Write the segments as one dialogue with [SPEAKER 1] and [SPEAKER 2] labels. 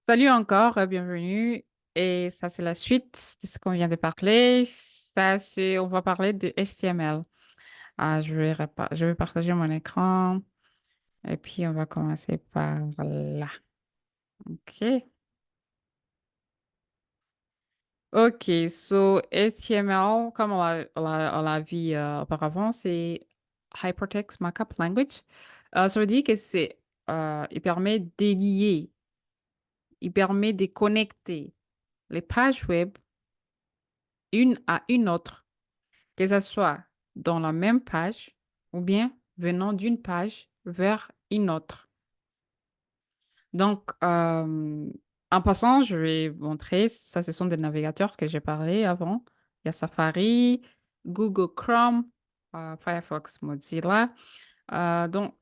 [SPEAKER 1] Salut encore, bienvenue. Et ça, c'est la suite de ce qu'on vient de parler. On va parler de HTML. Je vais partager mon écran et puis on va commencer par là. OK. OK, so HTML, comme on l'a vu auparavant, c'est Hypertext Markup Language. Ça veut dire que il permet d'élier, il permet de connecter les pages web une à une autre, que ce soit dans la même page ou bien venant d'une page vers une autre. Donc, en passant, je vais vous montrer, ça, ce sont des navigateurs que j'ai parlé avant. Il y a Safari, Google Chrome, Firefox, Mozilla. Donc,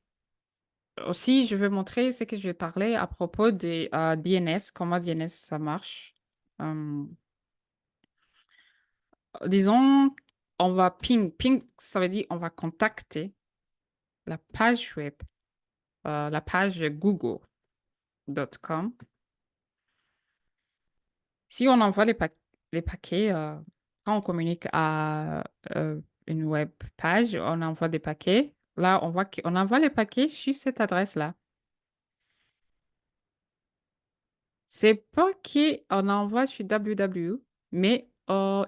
[SPEAKER 1] aussi, je vais montrer ce que je vais parler à propos des DNS, comment DNS ça marche. Euh, Disons, on va ping. Ping, ça veut dire on va contacter la page web, la page google.com. Si on envoie les paquets, quand on communique à une web page, on envoie des paquets. Là, on voit qu'on envoie les paquets sur cette adresse-là. C'est pas qu'on envoie sur www, mais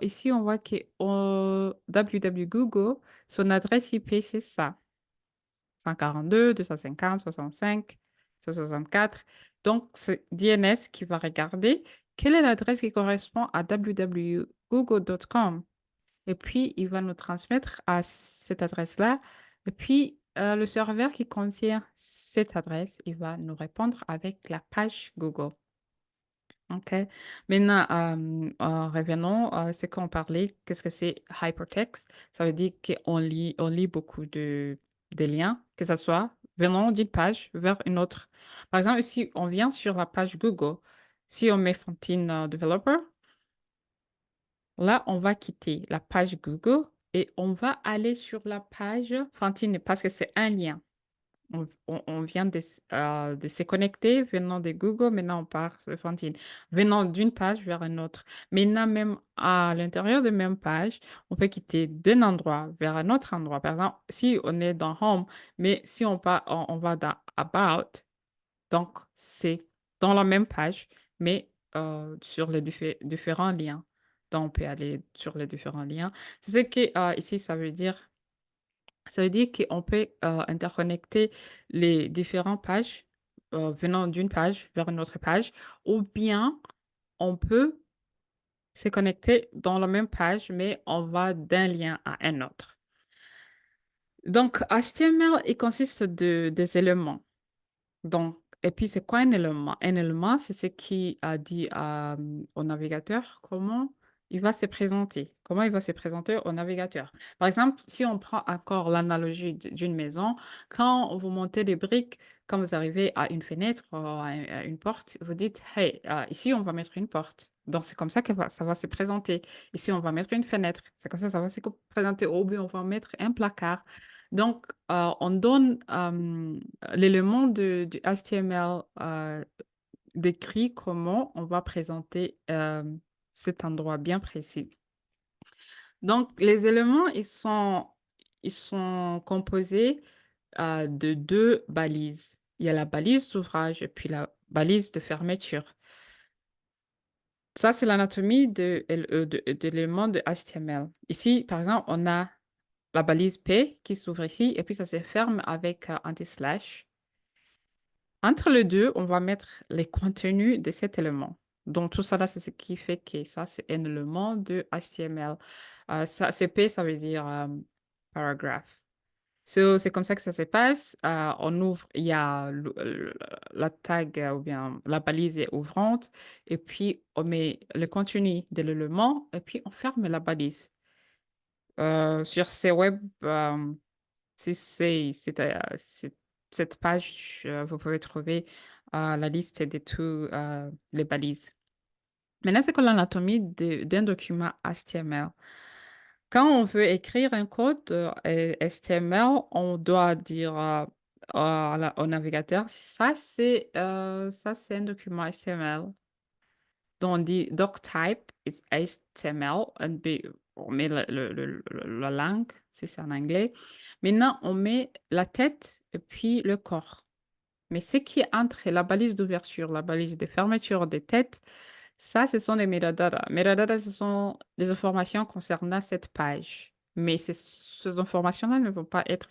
[SPEAKER 1] ici, on voit que www Google, son adresse IP, c'est ça. 142, 250, 65, 164. Donc, c'est DNS qui va regarder quelle est l'adresse qui correspond à www.google.com. Et puis, il va nous transmettre à cette adresse-là. Et puis, le serveur qui contient cette adresse, il va nous répondre avec la page Google. OK. Maintenant, revenons à ce qu'on parlait. Qu'est-ce que c'est hypertext? Ça veut dire on lit beaucoup de liens, que ce soit venant d'une page vers une autre. Par exemple, si on vient sur la page Google, si on met Fantine Developer, là, on va quitter la page Google et on va aller sur la page Fantine parce que c'est un lien. On vient de se connecter venant de Google, maintenant on part sur Fantine, venant d'une page vers une autre. Maintenant, même à l'intérieur de la même page, on peut quitter d'un endroit vers un autre endroit. Par exemple, si on est dans Home, mais si on va dans About, donc c'est dans la même page, mais sur les différents liens. Donc, on peut aller sur les différents liens. C'est ce que ici, ça veut dire qu'on peut interconnecter les différentes pages venant d'une page vers une autre page, ou bien on peut se connecter dans la même page, mais on va d'un lien à un autre. Donc, HTML, il consiste des éléments. Donc, et puis, c'est quoi un élément? Un élément, c'est ce qui a dit au navigateur comment il va se présenter. Comment il va se présenter au navigateur. Par exemple, si on prend encore l'analogie d'une maison, quand vous montez les briques, quand vous arrivez à une fenêtre ou à une porte, vous dites, hey, ici, on va mettre une porte. Donc, c'est comme ça que ça va se présenter. Ici, on va mettre une fenêtre. C'est comme ça va se présenter. Ou bien, on va mettre un placard. Donc, on donne l'élément du HTML décrit comment on va présenter cet endroit bien précis. Donc, les éléments, ils sont composés de deux balises. Il y a la balise d'ouvrage et puis la balise de fermeture. Ça, c'est l'anatomie de l'élément de HTML. Ici, par exemple, on a la balise P qui s'ouvre ici et puis ça se ferme avec anti-slash. Entre les deux, on va mettre les contenus de cet élément. Donc, tout ça là, c'est ce qui fait que ça, c'est un élément de HTML. CP, ça veut dire paragraph. C'est comme ça que ça se passe. On ouvre, il y a la tag ou bien la balise est ouvrante, et puis on met le contenu de l'élément, et puis on ferme la balise. Sur ces web, si cette page, vous pouvez trouver la liste de tous les balises. Maintenant, c'est quoi l'anatomie d'un document HTML? Quand on veut écrire un code HTML, on doit dire au navigateur, ça, c'est un document HTML. Donc, on dit doctype is HTML, on met la langue, si c'est en anglais. Maintenant, on met la tête et puis le corps. Mais ce qui est entre la balise d'ouverture, la balise de fermeture des têtes, ça, ce sont les metadata. Metadata, ce sont les informations concernant cette page. Mais ces informations-là ne vont pas être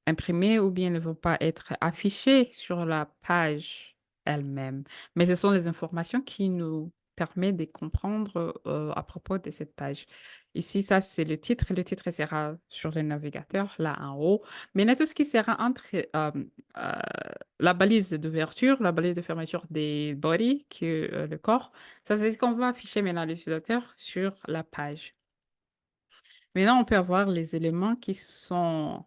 [SPEAKER 1] imprimées ou bien ne vont pas être affichées sur la page elle-même. Mais ce sont les informations qui nous permettent de comprendre à propos de cette page. Ici, ça, c'est le titre. Le titre sera sur le navigateur, là en haut. Maintenant, tout ce qui sera entre euh, la balise d'ouverture, la balise de fermeture des body, qui est le corps, ça c'est ce qu'on va afficher maintenant à l'utilisateur sur la page. Maintenant, on peut avoir les éléments qui sont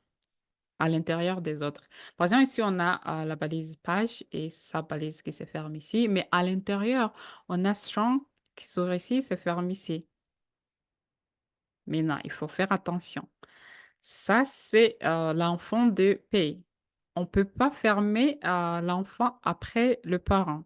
[SPEAKER 1] à l'intérieur des autres. Par exemple, ici, on a la balise page et sa balise qui se ferme ici, mais à l'intérieur, on a strong qui s'ouvre ici, se ferme ici. Maintenant, il faut faire attention. Ça, c'est l'enfant de P. On ne peut pas fermer l'enfant après le parent.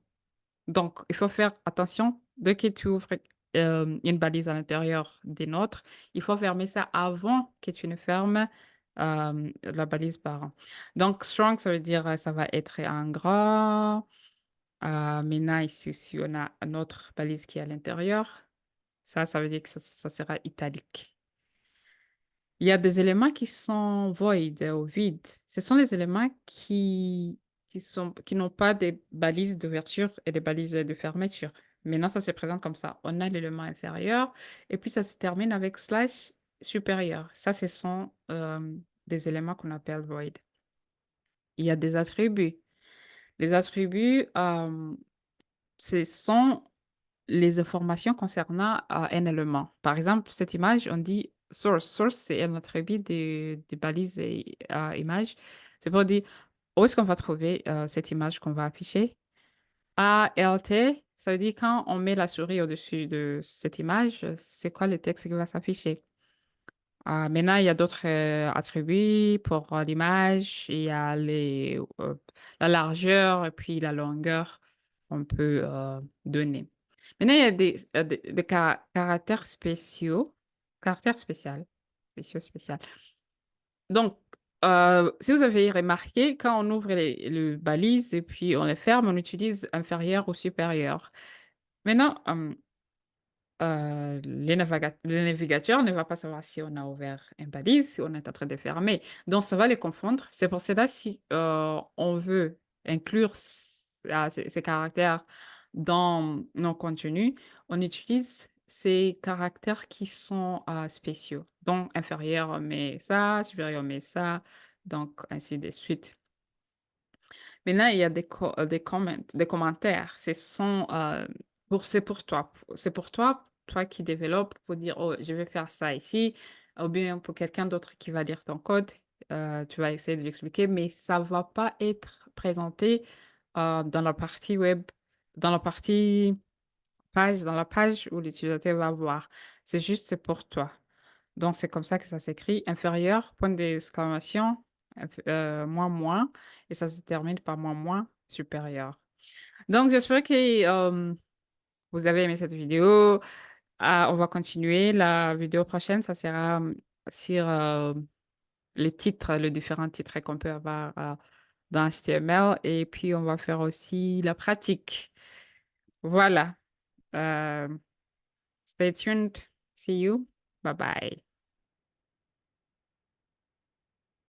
[SPEAKER 1] Donc, il faut faire attention. Dès que tu ouvres une balise à l'intérieur des nôtres, il faut fermer ça avant que tu ne fermes la balise parent. Donc, strong, ça veut dire ça va être en gras. Maintenant, ici aussi, on a notre balise qui est à l'intérieur. Ça veut dire que ça sera italique. Il y a des éléments qui sont void ou vides. Ce sont les éléments qui n'ont pas des balises d'ouverture et des balises de fermeture. Maintenant, ça se présente comme ça. On a l'élément inférieur et puis ça se termine avec slash supérieur. Ça, ce sont des éléments qu'on appelle void. Il y a des attributs. Les attributs, ce sont les informations concernant un élément. Par exemple, cette image, on dit source. Source, c'est un attribut des balises et images. C'est pour dire où est-ce qu'on va trouver cette image qu'on va afficher. ALT, ça veut dire quand on met la souris au-dessus de cette image, c'est quoi le texte qui va s'afficher. Maintenant, il y a d'autres attributs pour l'image. Il y a la largeur et puis la longueur qu'on peut donner. Maintenant, il y a des caractères spéciaux. Caractères spéciaux. Spéciaux. Donc, si vous avez remarqué, quand on ouvre les balises et puis on les ferme, on utilise inférieur ou supérieur. Maintenant, le navigateur ne va pas savoir si on a ouvert une balise, si on est en train de fermer. Donc, ça va les confondre. C'est pour cela, si on veut inclure ces caractères dans nos contenus, on utilise ces caractères qui sont spéciaux. Donc, inférieur, mais ça, supérieur, mais ça, donc ainsi de suite. Maintenant, il y a des commentaires. C'est pour toi. C'est pour toi, toi qui développes, pour dire, oh, je vais faire ça ici. Ou bien pour quelqu'un d'autre qui va lire ton code, tu vas essayer de lui expliquer, mais ça ne va pas être présenté dans la partie web, dans la partie page, dans la page où l'utilisateur va voir. C'est pour toi. Donc, c'est comme ça que ça s'écrit. Inférieur, point d'exclamation, moins, moins. Et ça se termine par moins, moins, supérieur. Donc, j'espère que vous avez aimé cette vidéo. On va continuer. La vidéo prochaine, ça sera sur les titres, les différents titres qu'on peut avoir dans HTML. Et puis, on va faire aussi la pratique. Voilà. Euh, Stay tuned. See you. Bye bye.